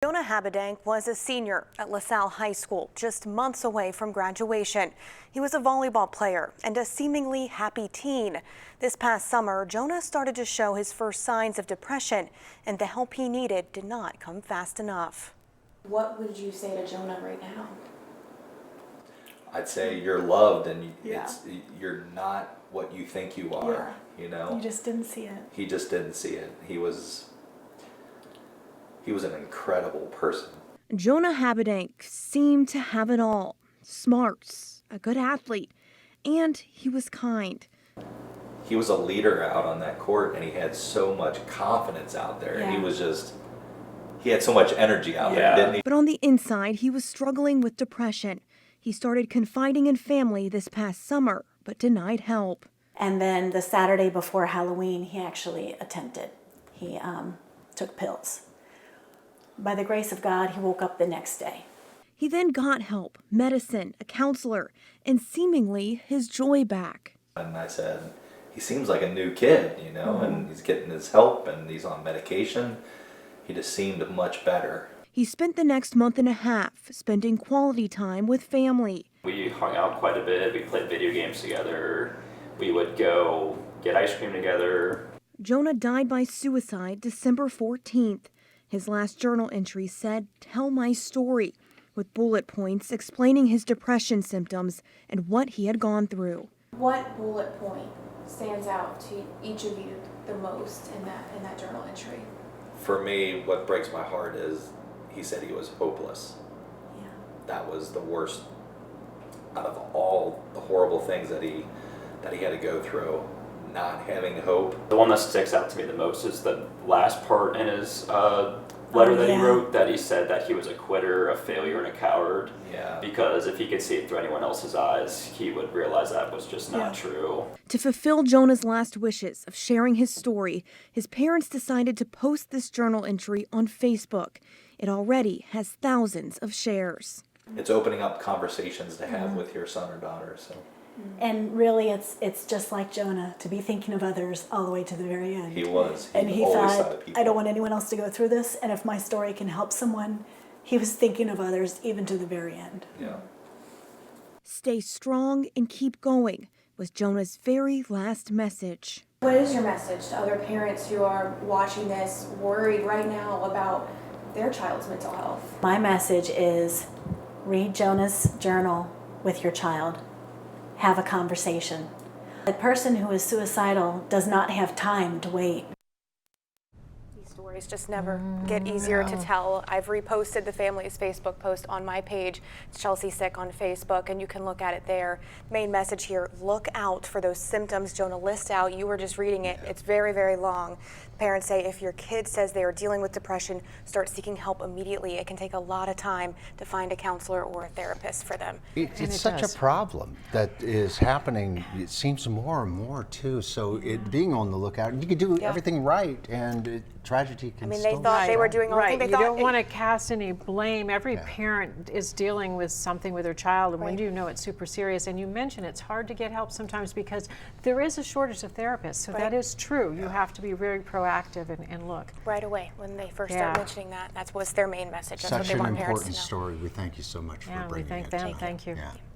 Jonah Habedank was a senior at LaSalle High School, just months away from graduation. He was a volleyball player and a seemingly happy teen. This past summer, Jonah started to show his first signs of depression, and the help he needed did not come fast enough. What would you say to Jonah right now? I'd say you're loved, and you're not what you think you are. You know, You just didn't see it. he just didn't see it. He was an incredible person. Jonah Habedank seemed to have it all: smarts, a good athlete, and he was kind. He was a leader out on that court, and he had so much confidence out there. Yeah. He had so much energy out there, didn't he? But on the inside, he was struggling with depression. He started confiding in family this past summer, but denied help. And then the Saturday before Halloween, he actually attempted. He took pills. By the grace of God, he woke up the next day. He then got help, medicine, a counselor, and seemingly his joy back. And I said, he seems like a new kid, you know, and he's getting his help, and he's on medication. He just seemed much better. He spent the next month and a half spending quality time with family. We hung out quite a bit. We played video games together. We would go get ice cream together. Jonah died by suicide December 14th. His last journal entry said, "Tell my story," with bullet points explaining his depression symptoms and what he had gone through. What bullet point stands out to each of you the most in that journal entry? For me, what breaks my heart is he said he was hopeless. Yeah. That was the worst out of all the horrible things that he had to go through. Not having hope. The one that sticks out to me the most is the last part in his letter that he wrote, that he said that he was a quitter, a failure, and a coward. Yeah. Because if he could see it through anyone else's eyes, he would realize that was just not true. To fulfill Jonah's last wishes of sharing his story, his parents decided to post this journal entry on Facebook. It already has thousands of shares. It's opening up conversations to have with your son or daughter. So. And really, it's just like Jonah, to be thinking of others all the way to the very end. He was. And he always thought, of people. I don't want anyone else to go through this, and if my story can help someone, he was thinking of others even to the very end. Yeah. Stay strong and keep going was Jonah's very last message. What is your message to other parents who are watching this, worried right now about their child's mental health? My message is, read Jonah's journal with your child. Have a conversation. A person who is suicidal does not have time to wait. These stories just never get easier to tell. I've reposted the family's Facebook post on my page. It's Chelsea Sick on Facebook, and you can look at it there. Main message here: look out for those symptoms Jonah lists out. You were just reading it. It's very, very long. Parents say if your kid says they are dealing with depression, start seeking help immediately. It can take a lot of time to find a counselor or a therapist for them. It's such a problem that is happening. It seems more and more too. So being on the lookout, you can do everything right, and tragedy can. I mean, they thought they were doing all you don't want to cast any blame. Every parent is dealing with something with their child, and when do you know it's super serious? And you mentioned it's hard to get help sometimes because there is a shortage of therapists. So that is true. You have to be very proactive and look. Right away, when they first start mentioning that, that was their main message. That's Such what they an want parents to important know. story. We thank you so much for bringing it. We thank them. Thank you.